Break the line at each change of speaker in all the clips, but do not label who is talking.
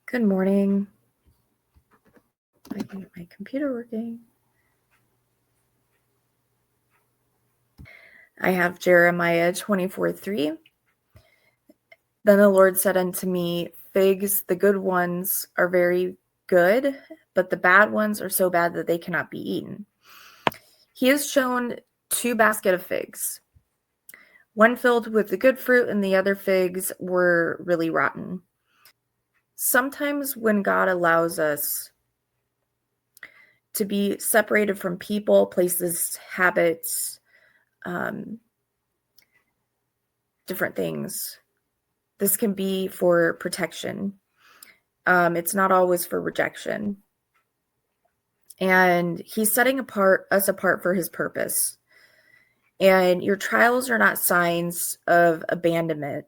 Good morning. I can get my computer working. I have Jeremiah 24:3. Then the Lord said unto me, Figs, the good ones are very good, but the bad ones are so bad that they cannot be eaten. He has shown 2 baskets of figs, one filled with the good fruit, and the other figs were really rotten. Sometimes when God allows us to be separated from people, places, habits, different things, this can be for protection. It's not always for rejection. And he's setting us apart for his purpose. And your trials are not signs of abandonment,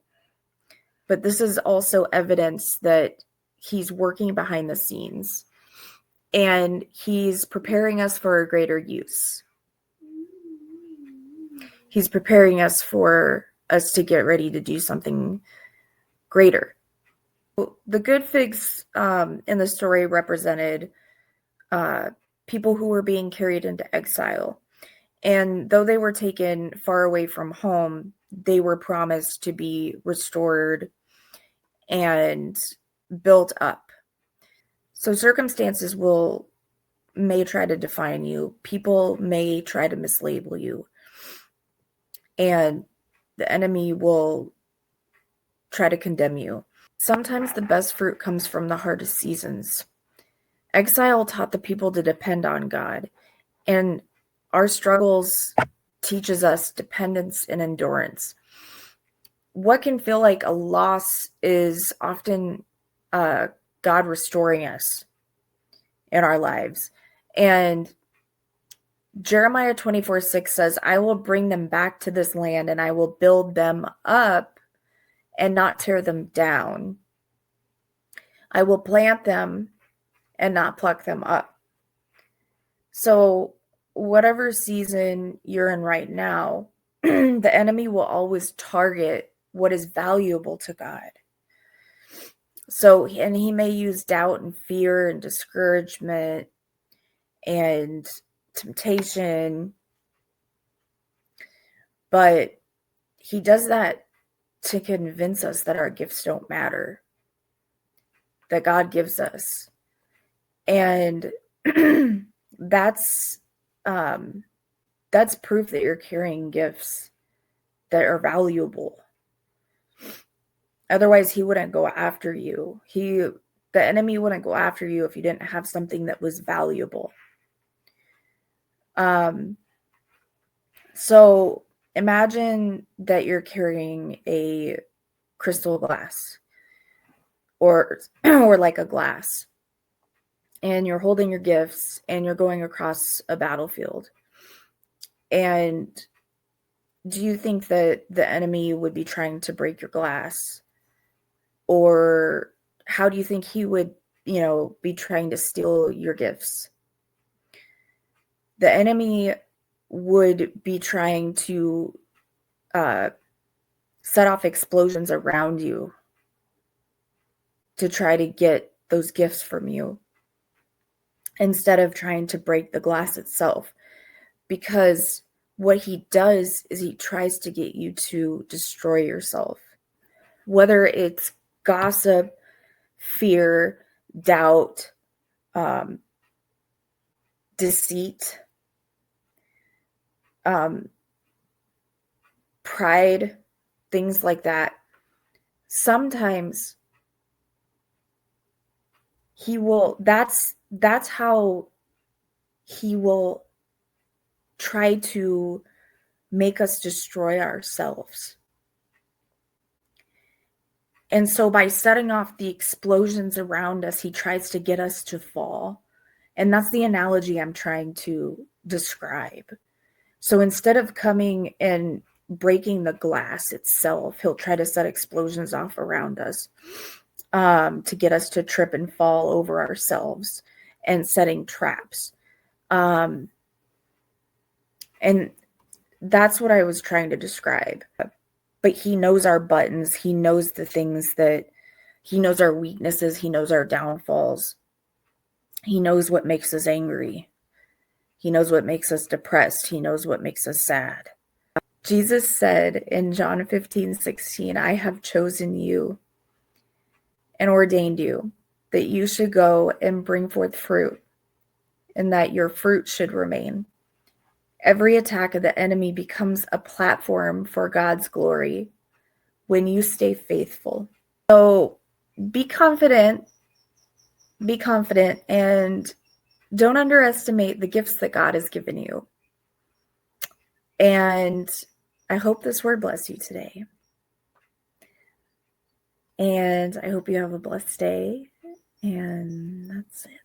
but this is also evidence that he's working behind the scenes and he's preparing us for a greater use. He's preparing us for us to get ready to do something greater. The good figs in the story represented people who were being carried into exile. And though they were taken far away from home, they were promised to be restored and built up. So circumstances may try to define you. People may try to mislabel you. And the enemy will try to condemn you. Sometimes the best fruit comes from the hardest seasons. Exile taught the people to depend on God, and our struggles teaches us dependence and endurance. What can feel like a loss is often God restoring us in our lives. And Jeremiah 24:6 says, I will bring them back to this land and I will build them up and not tear them down. I will plant them and not pluck them up. So whatever season you're in right now, the enemy will always target what is valuable to God. So, and he may use doubt and fear and discouragement and temptation, but he does that to convince us that our gifts don't matter, that God gives us. And that's proof that you're carrying gifts that are valuable. Otherwise, he wouldn't go after you. The enemy wouldn't go after you if you didn't have something that was valuable. So imagine that you're carrying a crystal glass or like a glass, and you're holding your gifts and you're going across a battlefield. And do you think that the enemy would be trying to break your glass? Or how do you think he would, be trying to steal your gifts? The enemy would be trying to set off explosions around you to try to get those gifts from you instead of trying to break the glass itself. Because what he does is he tries to get you to destroy yourself. Whether it's gossip, fear, doubt, deceit, pride, things like that. Sometimes that's how he will try to make us destroy ourselves. And so by setting off the explosions around us, he tries to get us to fall. And that's the analogy I'm trying to describe. So instead of coming and breaking the glass itself, he'll try to set explosions off around us to get us to trip and fall over ourselves and setting traps. And that's what I was trying to describe. But he knows our buttons. He knows the things that He knows our weaknesses. He knows our downfalls. He knows what makes us angry. He knows what makes us depressed. He knows what makes us sad. Jesus said in John 15:16, I have chosen you and ordained you that you should go and bring forth fruit, and that your fruit should remain. Every attack of the enemy becomes a platform for God's glory when you stay faithful. So be confident, and don't underestimate the gifts that God has given you. And I hope this word bless you today. And I hope you have a blessed day. And that's it.